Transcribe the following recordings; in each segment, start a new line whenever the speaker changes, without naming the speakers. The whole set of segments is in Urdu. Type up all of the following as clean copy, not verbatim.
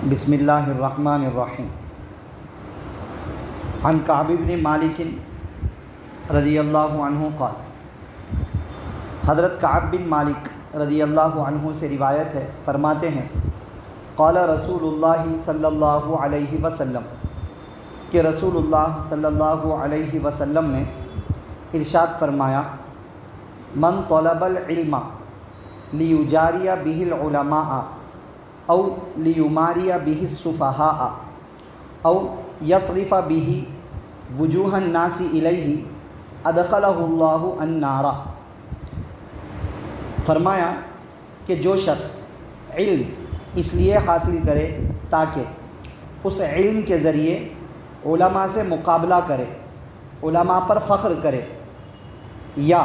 بسم اللہ الرحمن الرحیم۔ عن کعب بن مالک رضی اللہ عنہ قال، حضرت کعب بن مالک رضی اللہ عنہ سے روایت ہے، فرماتے ہیں قال رسول اللہ صلی اللہ علیہ وسلم، کہ رسول اللہ صلی اللہ علیہ وسلم نے ارشاد فرمایا، من طلب العلم لیجاری بہ العلماء او لیماری بہ السفہاء او یصرف بہ وجوہ الناس الیہ ادخلہ اللہ النار۔ فرمایا کہ جو شخص علم اس لیے حاصل کرے تاکہ اس علم کے ذریعے علماء سے مقابلہ کرے، علماء پر فخر کرے، یا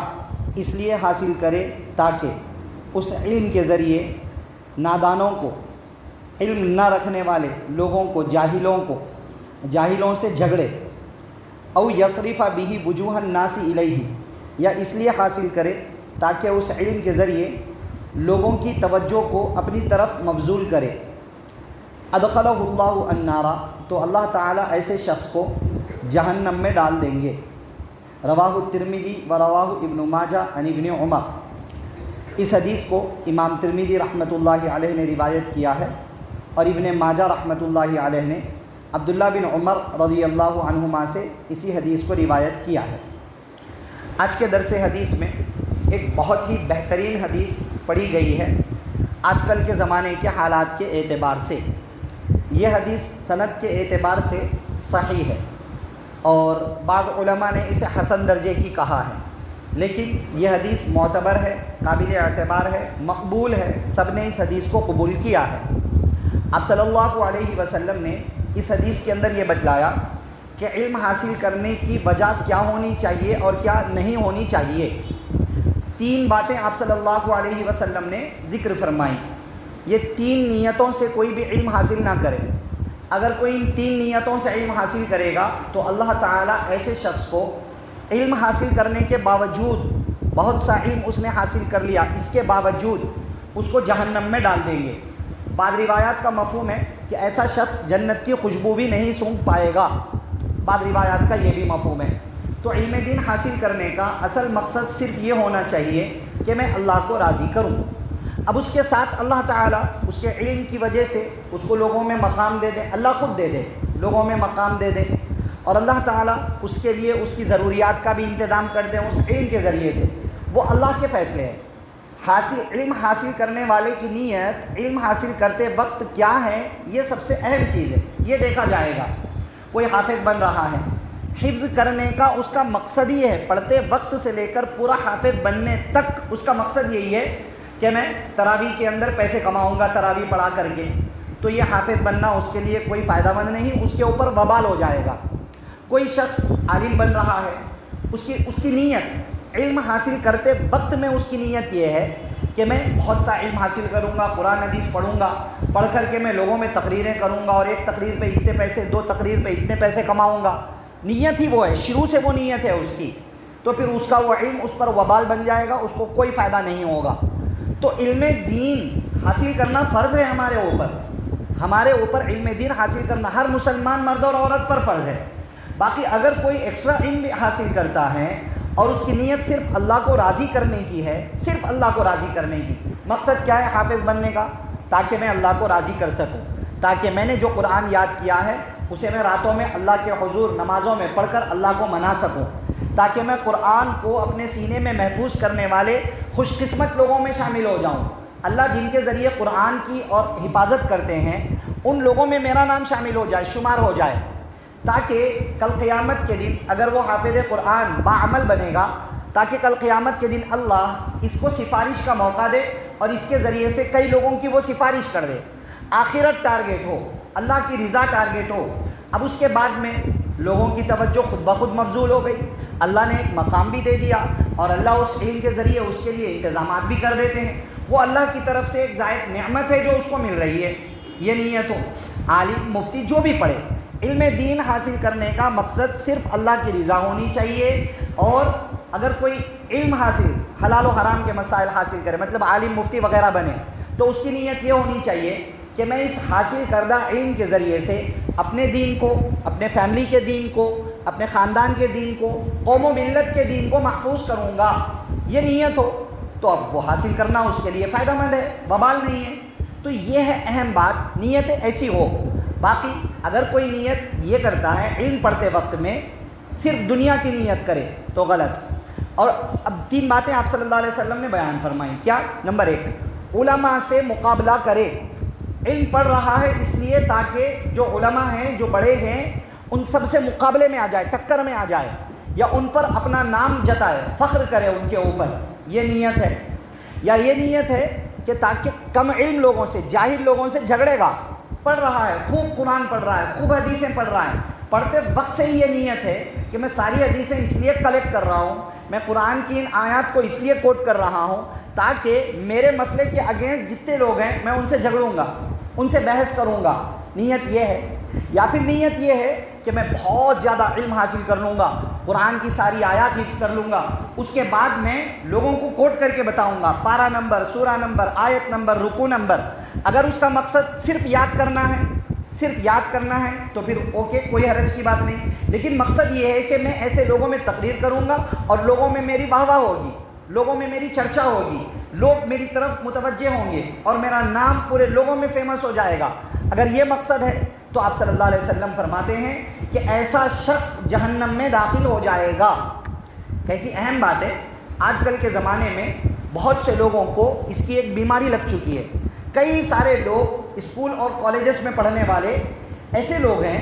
اس لیے حاصل کرے تاکہ اس علم کے ذریعے نادانوں کو، علم نہ رکھنے والے لوگوں کو، جاہلوں سے جھگڑے، او یصرف بہ وجوہ الناس الیہ، یا اس لیے حاصل کرے تاکہ اس علم کے ذریعے لوگوں کی توجہ کو اپنی طرف مبذول کرے، ادخلہ اللہ النار، تو اللہ تعالیٰ ایسے شخص کو جہنم میں ڈال دیں گے۔ رواہ الترمذی و رواہ ابن ماجہ عن ابن عمر۔ اس حدیث کو امام ترمذی رحمۃ اللہ علیہ نے روایت کیا ہے، اور ابن ماجہ رحمۃ اللہ علیہ نے عبداللہ بن عمر رضی اللہ عنہما سے اسی حدیث کو روایت کیا ہے۔ آج کے درس حدیث میں ایک بہت ہی بہترین حدیث پڑھی گئی ہے آج کل کے زمانے کے حالات کے اعتبار سے۔ یہ حدیث سند کے اعتبار سے صحیح ہے، اور بعض علماء نے اسے حسن درجے کی کہا ہے، لیکن یہ حدیث معتبر ہے، قابل اعتبار ہے، مقبول ہے، سب نے اس حدیث کو قبول کیا ہے۔ آپ صلی اللہ علیہ وسلم نے اس حدیث کے اندر یہ بتلایا کہ علم حاصل کرنے کی وجہ کیا ہونی چاہیے اور کیا نہیں ہونی چاہیے۔ تین باتیں آپ صلی اللہ علیہ وسلم نے ذکر فرمائی۔ یہ تین نیتوں سے کوئی بھی علم حاصل نہ کرے، اگر کوئی ان تین نیتوں سے علم حاصل کرے گا تو اللہ تعالیٰ ایسے شخص کو علم حاصل کرنے کے باوجود، بہت سا علم اس نے حاصل کر لیا، اس کے باوجود اس کو جہنم میں ڈال دیں گے۔ بعض روایات کا مفہوم ہے کہ ایسا شخص جنت کی خوشبو بھی نہیں سونگھ پائے گا، بعض روایات کا یہ بھی مفہوم ہے۔ تو علم دین حاصل کرنے کا اصل مقصد صرف یہ ہونا چاہیے کہ میں اللہ کو راضی کروں۔ اب اس کے ساتھ اللہ تعالیٰ اس کے علم کی وجہ سے اس کو لوگوں میں مقام دے دے، اللہ خود دے دے، لوگوں میں مقام دے دے، اور اللہ تعالیٰ اس کے لیے اس کی ضروریات کا بھی انتظام کر دیں اس علم کے ذریعے سے، وہ اللہ کے فیصلے ہیں۔ علم حاصل کرنے والے کی نیت علم حاصل کرتے وقت کیا ہے، یہ سب سے اہم چیز ہے، یہ دیکھا جائے گا۔ کوئی حافظ بن رہا ہے، حفظ کرنے کا اس کا مقصد ہی ہے، پڑھتے وقت سے لے کر پورا حافظ بننے تک اس کا مقصد یہی ہے کہ میں تراویح کے اندر پیسے کماؤں گا تراویح پڑھا کر کے، تو یہ حافظ بننا اس کے لیے کوئی فائدہ مند نہیں، اس کے اوپر وبال ہو جائے گا۔ کوئی شخص عالم بن رہا ہے، اس کی نیت علم حاصل کرتے وقت میں اس کی نیت یہ ہے کہ میں بہت سا علم حاصل کروں گا، قرآن حدیث پڑھوں گا، پڑھ کر کے میں لوگوں میں تقریریں کروں گا، اور ایک تقریر پہ اتنے پیسے، دو تقریر پہ اتنے پیسے کماؤں گا۔ نیت ہی وہ ہے، شروع سے وہ نیت ہے اس کی، تو پھر اس کا وہ علم اس پر وبال بن جائے گا، اس کو کوئی فائدہ نہیں ہوگا۔ تو علم دین حاصل کرنا فرض ہے ہمارے اوپر علم دین حاصل کرنا ہر مسلمان مرد اور عورت پر فرض ہے۔ باقی اگر کوئی ایکسٹرا علم حاصل کرتا ہے اور اس کی نیت صرف اللہ کو راضی کرنے کی ہے، صرف اللہ کو راضی کرنے کی، مقصد کیا ہے حافظ بننے کا؟ تاکہ میں اللہ کو راضی کر سکوں، تاکہ میں نے جو قرآن یاد کیا ہے اسے میں راتوں میں اللہ کے حضور نمازوں میں پڑھ کر اللہ کو منا سکوں، تاکہ میں قرآن کو اپنے سینے میں محفوظ کرنے والے خوش قسمت لوگوں میں شامل ہو جاؤں۔ اللہ جن کے ذریعے قرآن کی اور حفاظت کرتے ہیں ان لوگوں میں میرا نام شامل ہو جائے، شمار ہو جائے، تاکہ کل قیامت کے دن اگر وہ حافظ قرآن باعمل بنے گا، تاکہ کل قیامت کے دن اللہ اس کو سفارش کا موقع دے اور اس کے ذریعے سے کئی لوگوں کی وہ سفارش کر دے۔ آخرت ٹارگیٹ ہو، اللہ کی رضا ٹارگیٹ ہو۔ اب اس کے بعد میں لوگوں کی توجہ خود بخود مبذول ہو گئی، اللہ نے ایک مقام بھی دے دیا، اور اللہ اس علم کے ذریعے اس کے لیے انتظامات بھی کر دیتے ہیں، وہ اللہ کی طرف سے ایک زائد نعمت ہے جو اس کو مل رہی ہے۔ یہ نیت ہو، عالم مفتی جو بھی پڑھے، علم دین حاصل کرنے کا مقصد صرف اللہ کی رضا ہونی چاہیے۔ اور اگر کوئی علم حاصل، حلال و حرام کے مسائل حاصل کرے، مطلب عالم مفتی وغیرہ بنے، تو اس کی نیت یہ ہونی چاہیے کہ میں اس حاصل کردہ علم کے ذریعے سے اپنے دین کو، اپنے فیملی کے دین کو، اپنے خاندان کے دین کو، قوم و ملت کے دین کو محفوظ کروں گا، یہ نیت ہو تو اب وہ حاصل کرنا اس کے لیے فائدہ مند ہے، وبال نہیں ہے۔ تو یہ ہے اہم بات، نیت ایسی ہو۔ باقی اگر کوئی نیت یہ کرتا ہے علم پڑھتے وقت میں صرف دنیا کی نیت کرے تو غلط۔ اور اب 3 باتیں آپ صلی اللہ علیہ وسلم نے بیان فرمائی۔ کیا؟ نمبر 1، علماء سے مقابلہ کرے۔ علم پڑھ رہا ہے اس لیے تاکہ جو علماء ہیں، جو بڑے ہیں، ان سب سے مقابلے میں آ جائے، ٹکر میں آ جائے، یا ان پر اپنا نام جتائے، فخر کرے ان کے اوپر، یہ نیت ہے۔ یا یہ نیت ہے کہ تاکہ کم علم لوگوں سے، جاہل لوگوں سے جھگڑے گا، پڑھ رہا ہے، خوب قرآن پڑھ رہا ہے، خوب حدیثیں پڑھ رہا ہے، پڑھتے وقت سے ہی یہ نیت ہے کہ میں ساری حدیثیں اس لیے کلیکٹ کر رہا ہوں، میں قرآن کی ان آیات کو اس لیے کوٹ کر رہا ہوں تاکہ میرے مسئلے کے اگینسٹ جتنے لوگ ہیں میں ان سے جھگڑوں گا، ان سے بحث کروں گا، نیت یہ ہے۔ یا پھر نیت یہ ہے کہ میں بہت زیادہ علم حاصل کر لوں گا، قرآن کی ساری آیات حفظ کر لوں گا، اس کے بعد میں لوگوں کو کوٹ کر کے بتاؤں گا، پارہ نمبر، سورہ نمبر، آیت نمبر، رکوع نمبر۔ اگر اس کا مقصد صرف یاد کرنا ہے، صرف یاد کرنا ہے تو پھر اوکے، کوئی حرج کی بات نہیں۔ لیکن مقصد یہ ہے کہ میں ایسے لوگوں میں تقریر کروں گا اور لوگوں میں میری واہ واہ ہوگی، لوگوں میں میری چرچا ہوگی، لوگ میری طرف متوجہ ہوں گے اور میرا نام پورے لوگوں میں فیمس ہو جائے گا۔ اگر یہ مقصد ہے تو آپ صلی اللہ علیہ وسلم فرماتے ہیں کہ ایسا شخص جہنم میں داخل ہو جائے گا۔ کیسی اہم بات ہے، آج کل کے زمانے میں بہت سے لوگوں کو اس کی ایک بیماری لگ چکی ہے۔ کئی سارے لوگ اسکول اور کالجز میں پڑھنے والے ایسے لوگ ہیں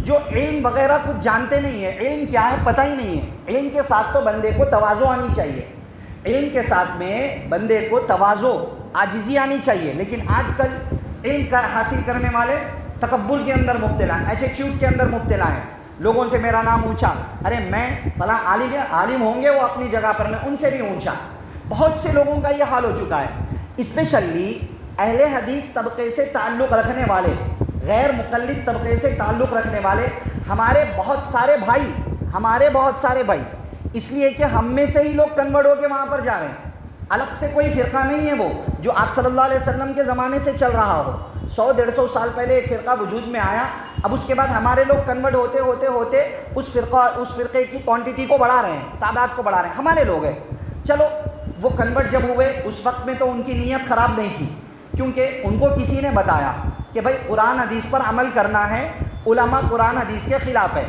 جو علم وغیرہ کچھ جانتے نہیں ہیں، علم کیا ہے پتہ ہی نہیں ہے۔ علم کے ساتھ تو بندے کو تواضع آنی چاہیے، علم کے ساتھ میں بندے کو تواضع، عاجزی آنی چاہیے، لیکن آج کل علم کا حاصل کرنے والے تکبر کے اندر مبتلا ہیں، ایٹیٹیوڈ کے اندر مبتلا ہیں، لوگوں سے میرا نام اونچا، ارے میں فلاں عالم ہوں گے وہ اپنی جگہ پر، میں ان سے بھی اونچا۔ بہت سے لوگوں کا یہ حال ہو چکا ہے، اسپیشلی اہل حدیث طبقے سے تعلق رکھنے والے، غیر مقلد طبقے سے تعلق رکھنے والے ہمارے بہت سارے بھائی، اس لیے کہ ہم میں سے ہی لوگ کنورٹ ہو کے وہاں پر جا رہے ہیں، الگ سے کوئی فرقہ نہیں ہے وہ جو آپ صلی اللہ علیہ وسلم کے زمانے سے چل رہا ہو۔ 100-150 سال پہلے ایک فرقہ وجود میں آیا، اب اس کے بعد ہمارے لوگ کنورٹ ہوتے اس فرقے کی کوانٹٹی کو بڑھا رہے ہیں، تعداد کو بڑھا رہے ہیں، ہمارے لوگ ہیں۔ چلو وہ کنورٹ جب ہوئے اس وقت میں تو ان کی نیت خراب نہیں تھی، کیونکہ ان کو کسی نے بتایا کہ بھائی قرآن حدیث پر عمل کرنا ہے، علماء قرآن حدیث کے خلاف ہے،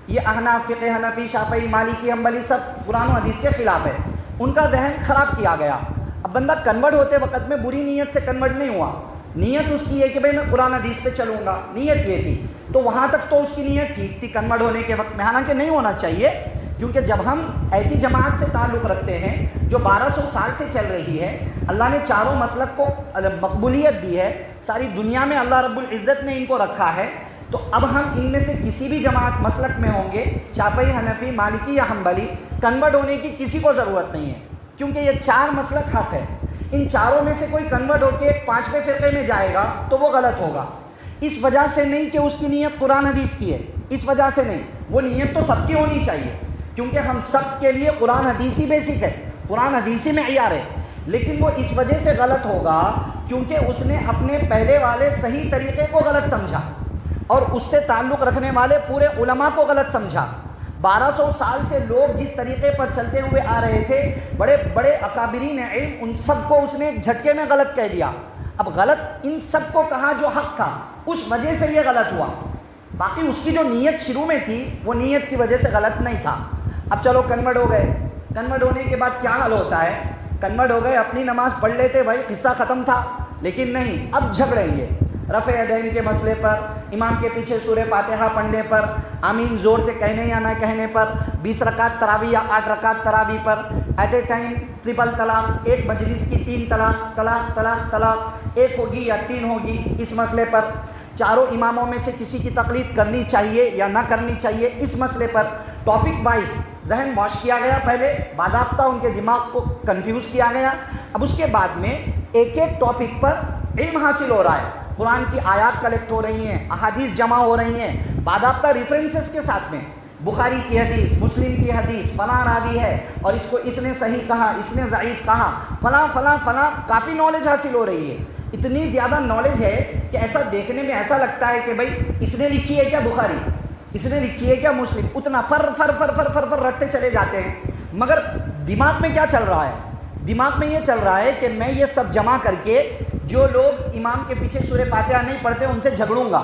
یہ احناف، فقہ حنفی، شافعی، مالکی، حنبلی سب قرآن و حدیث کے خلاف ہے، ان کا ذہن خراب کیا گیا۔ اب بندہ کنورٹ ہوتے وقت میں بری نیت سے کنورٹ نہیں ہوا، نیت اس کی ہے کہ بھائی میں قرآن حدیث پہ چلوں گا، نیت یہ تھی، تو وہاں تک تو اس کی نیت ٹھیک تھی کنورٹ ہونے کے وقت میں، حالانکہ نہیں ہونا چاہیے، کیونکہ جب ہم ایسی جماعت سے تعلق رکھتے ہیں جو 1200 سال سے چل رہی ہے، اللہ نے چاروں مسلک کو مقبولیت دی ہے، ساری دنیا میں اللہ رب العزت نے ان کو رکھا ہے، تو اب ہم ان میں سے کسی بھی جماعت مسلک میں ہوں گے، شافعی، حنفی، مالکی یا حنبلی، کنورٹ ہونے کی کسی کو ضرورت نہیں ہے، کیونکہ یہ 4 مسلک حق ہے۔ ان چاروں میں سے کوئی کنورٹ ہو کے 5ویں فرقے میں جائے گا تو وہ غلط ہوگا، اس وجہ سے نہیں کہ اس کی نیت قرآن حدیث کی ہے، اس وجہ سے نہیں، وہ نیت تو سب کی ہونی چاہیے، کیونکہ ہم سب کے لیے قرآن حدیث ہی بیسک ہے، قرآن حدیث ہی معیار ہے، لیکن وہ اس وجہ سے غلط ہوگا کیونکہ اس نے اپنے پہلے والے صحیح طریقے کو غلط سمجھا اور اس سے تعلق رکھنے والے پورے علماء کو غلط سمجھا۔ 1200 سال سے لوگ جس طریقے پر چلتے ہوئے آ رہے تھے، بڑے بڑے اکابرین علم، ان سب کو اس نے ایک جھٹکے میں غلط کہہ دیا۔ اب غلط ان سب کو کہا جو حق تھا، اس وجہ سے یہ غلط ہوا، باقی اس کی جو نیت شروع میں تھی وہ نیت کی وجہ سے غلط نہیں تھا۔ اب چلو کنورٹ ہو گئے، کنورٹ ہونے کے بعد کیا حل ہوتا ہے؟ کنورٹ ہو گئے، اپنی نماز پڑھ لیتے، بھائی قصہ ختم تھا، لیکن نہیں، اب جھگڑیں گے رفع یدین کے مسئلے پر، امام کے پیچھے سورہ فاتحہ پڑھنے پر، آمین زور سے کہنے یا نہ کہنے پر، 20 رکعت تراویح یا 8 رکعت تراویح پر، ایٹ اے ٹائم ٹرپل طلاق، ایک مجلس کی 3 طلاق، طلاق طلاق طلاق، ایک ہوگی یا 3 ہوگی، اس مسئلے پر چاروں اماموں میں سے کسی کی تقلید کرنی چاہیے یا نہ کرنی چاہیے، اس مسئلے پر ٹاپک وائز ذہن واش کیا گیا، پہلے باضابطہ ان کے دماغ کو کنفیوز کیا گیا، اب اس کے بعد میں ایک ایک ٹاپک پر علم حاصل ہو رہا ہے، قرآن کی آیات کلیکٹ ہو رہی ہیں، احادیث جمع ہو رہی ہیں، باضابطہ ریفرنسز کے ساتھ میں، بخاری کی حدیث، مسلم کی حدیث، فلاں راوی ہے اور اس کو اس نے صحیح کہا، اس نے ضعیف کہا، فلاں فلاں فلاں، کافی نالج حاصل ہو رہی ہے. اتنی زیادہ نالج ہے کہ ایسا دیکھنے میں ایسا لگتا ہے کہ بھائی اس نے لکھی ہے کیا بخاری، اس نے لکھی ہے کیا مسلم. اتنا فر فر فر فر فر فر رٹتے چلے جاتے ہیں. مگر دماغ میں کیا چل رہا ہے؟ دماغ میں یہ چل رہا ہے کہ میں یہ سب جمع کر کے جو لوگ امام کے پیچھے سورہ فاتحہ نہیں پڑھتے ان سے جھگڑوں گا.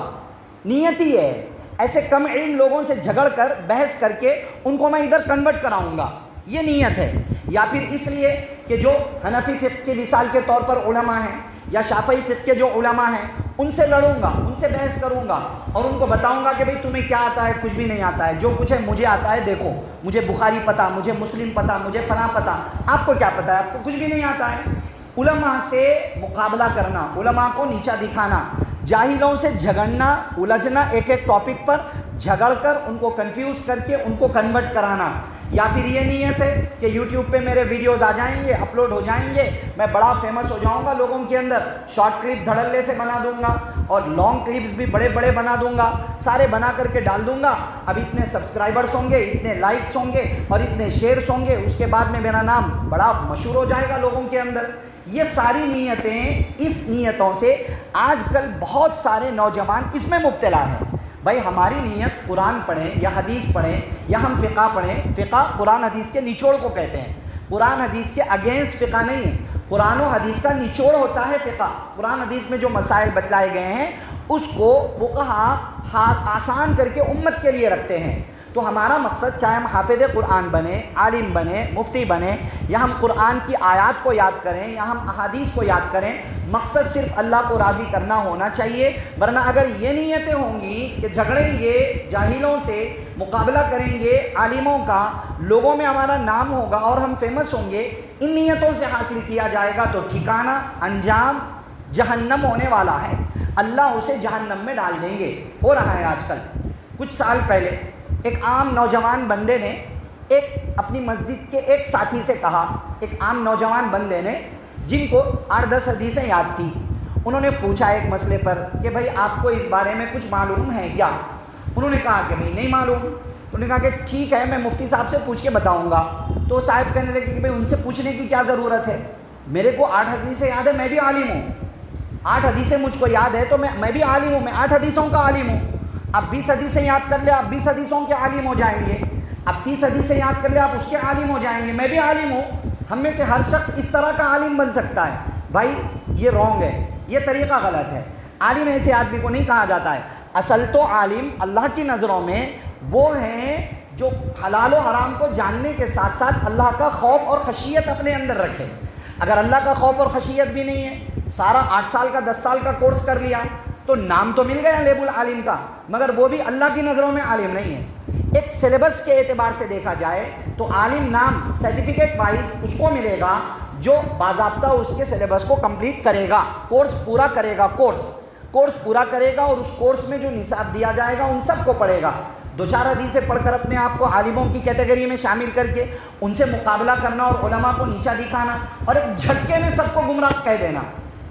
نیت ہی ہے ایسے کم علم لوگوں سے جھگڑ کر بحث کر کے ان کو میں ادھر کنورٹ کراؤں گا، یہ نیت ہے. یا پھر اس لیے کہ جو حنفی فقہ کی مثال کے طور پر علماء ہیں یا شافعی فقہ کے جو علماء ہیں ان سے لڑوں گا، ان سے بحث کروں گا اور ان کو بتاؤں گا کہ بھئی تمہیں کیا آتا ہے؟ کچھ بھی نہیں آتا ہے. جو کچھ ہے مجھے آتا ہے. دیکھو مجھے بخاری پتہ، مجھے مسلم پتہ، مجھے فلاں پتہ. آپ کو کیا پتہ ہے؟ آپ کو کچھ بھی نہیں آتا ہے. علماء سے مقابلہ کرنا، علماء کو نیچا دکھانا، جاہلوں سے جھگڑنا، الجھنا، ایک ایک ٹاپک پر جھگڑ کر ان کو کنفیوز کر کے ان کو کنورٹ کرانا. یا پھر یہ نیت ہے کہ یوٹیوب پہ میرے ویڈیوز آ جائیں گے، اپلوڈ ہو جائیں گے، میں بڑا فیمس ہو جاؤں گا لوگوں کے اندر، شارٹ کلپ دھڑلے سے بنا دوں گا اور لانگ کلپس بھی بڑے بڑے بنا دوں گا، سارے بنا کر کے ڈال دوں گا. اب اتنے سبسکرائبرز ہوں گے، اتنے لائکس ہوں گے اور اتنے شیئرس ہوں گے، اس کے بعد میں میرا نام بڑا مشہور ہو جائے گا لوگوں کے اندر. یہ ساری نیتیں، اس نیتوں سے آج کل بہت سارے نوجوان اس میں مبتلا ہیں. بھائی ہماری نیت قرآن پڑھیں یا حدیث پڑھیں یا ہم فقہ پڑھیں. فقہ قرآن حدیث کے نچوڑ کو کہتے ہیں. قرآن حدیث کے اگینسٹ فقہ نہیں ہے. قرآن و حدیث کا نچوڑ ہوتا ہے فقہ. قرآن حدیث میں جو مسائل بتلائے گئے ہیں اس کو فقہا آسان کر کے امت کے لیے رکھتے ہیں. تو ہمارا مقصد چاہے ہم حافظ قرآن بنیں، عالم بنیں، مفتی بنیں، یا ہم قرآن کی آیات کو یاد کریں یا ہم احادیث کو یاد کریں، مقصد صرف اللہ کو راضی کرنا ہونا چاہیے. ورنہ اگر یہ نیتیں ہوں گی کہ جھگڑیں گے، جاہلوں سے مقابلہ کریں گے، عالموں کا، لوگوں میں ہمارا نام ہوگا اور ہم فیمس ہوں گے، ان نیتوں سے حاصل کیا جائے گا تو ٹھکانہ انجام جہنم ہونے والا ہے. اللہ اسے جہنم میں ڈال دیں گے. ہو رہا ہے آج کل. کچھ سال پہلے ایک عام نوجوان بندے نے ایک اپنی مسجد کے ایک ساتھی سے کہا، ایک عام نوجوان بندے نے جن کو 8-10 حدیثیں یاد تھی، انہوں نے پوچھا ایک مسئلے پر کہ بھائی آپ کو اس بارے میں کچھ معلوم ہے کیا؟ انہوں نے کہا کہ بھائی نہیں معلوم. انہوں نے کہا کہ ٹھیک ہے میں مفتی صاحب سے پوچھ کے بتاؤں گا. تو صاحب کہنے لگے کہ بھائی ان سے پوچھنے کی کیا ضرورت ہے؟ میرے کو 8 حدیثیں یاد ہے، میں بھی عالم ہوں. 8 حدیثیں مجھ کو یاد ہے تو میں بھی عالم ہوں، میں 8 حدیثوں کا عالم ہوں. اب 20 حدیثیں یاد کر لے، آپ 20 حدیثوں کے عالم ہو جائیں گے. اب 30 حدیثیں یاد کر لے، آپ اس کے عالم ہو جائیں گے. میں بھی عالم ہوں. ہم میں سے ہر شخص اس طرح کا عالم بن سکتا ہے. بھائی یہ رانگ ہے، یہ طریقہ غلط ہے. عالم ایسے آدمی کو نہیں کہا جاتا ہے. اصل تو عالم اللہ کی نظروں میں وہ ہیں جو حلال و حرام کو جاننے کے ساتھ ساتھ اللہ کا خوف اور خشیت اپنے اندر رکھے. اگر اللہ کا خوف اور خشیت بھی نہیں ہے، سارا 8 سال کا 10 سال کا کورس کر لیا تو نام تو مل گیا لیبل عالم کا، مگر وہ بھی اللہ کی نظروں میں عالم نہیں ہے. ایک سلیبس کے اعتبار سے دیکھا جائے تو عالم نام سرٹیفکیٹ وائز اس کو ملے گا جو باضابطہ اس کے سلیبس کو کمپلیٹ کرے گا، کورس پورا کرے گا، کورس پورا کرے گا اور اس کورس میں جو نصاب دیا جائے گا ان سب کو پڑھے گا. 2-4 حدیثیں پڑھ کر اپنے آپ کو عالموں کی کیٹیگری میں شامل کر کے ان سے مقابلہ کرنا اور علماء کو نیچا دکھانا اور ایک جھٹکے میں سب کو گمراہ کہہ دینا،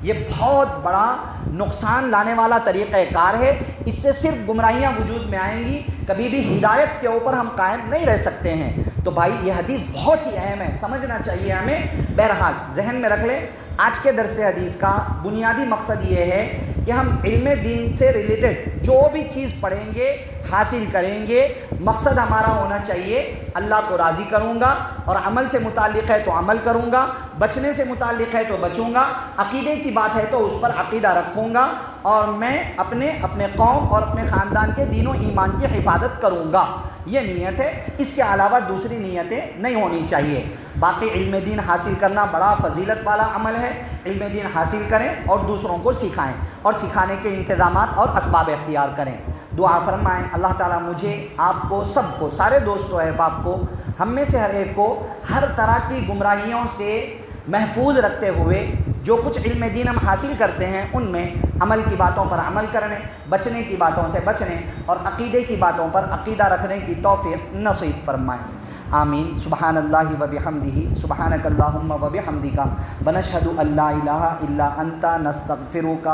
یہ بہت بڑا نقصان لانے والا طریقہ کار ہے. اس سے صرف گمراہیاں وجود میں آئیں گی، کبھی بھی ہدایت کے اوپر ہم قائم نہیں رہ سکتے ہیں. تو بھائی یہ حدیث بہت ہی اہم ہے، سمجھنا چاہیے ہمیں. بہرحال ذہن میں رکھ لیں آج کے درس حدیث کا بنیادی مقصد یہ ہے کہ ہم علم دین سے ریلیٹڈ جو بھی چیز پڑھیں گے، حاصل کریں گے، مقصد ہمارا ہونا چاہیے اللہ کو راضی کروں گا اور عمل سے متعلق ہے تو عمل کروں گا، بچنے سے متعلق ہے تو بچوں گا، عقیدے کی بات ہے تو اس پر عقیدہ رکھوں گا اور میں اپنے قوم اور اپنے خاندان کے دین و ایمان کی حفاظت کروں گا. یہ نیت ہے، اس کے علاوہ دوسری نیتیں نہیں ہونی چاہیے. باقی علم دین حاصل کرنا بڑا فضیلت والا عمل ہے. علم دین حاصل کریں اور دوسروں کو سکھائیں اور سکھانے کے انتظامات اور اسباب اختیار کریں. دعا فرمائیں اللہ تعالیٰ مجھے، آپ کو، سب کو، سارے دوست و احباب کو، ہم میں سے ہر ایک کو ہر طرح کی گمراہیوں سے محفوظ رکھتے ہوئے جو کچھ علم دین ہم حاصل کرتے ہیں ان میں عمل کی باتوں پر عمل کرنے، بچنے کی باتوں سے بچنے اور عقیدے کی باتوں پر عقیدہ رکھنے کی توفیق نصیب فرمائیں. آمین. سبحان اللہ و بحمدہ، سبحانک اللہم و بحمدک، ونشہد ان لا الہ الا انت، نستغفرک.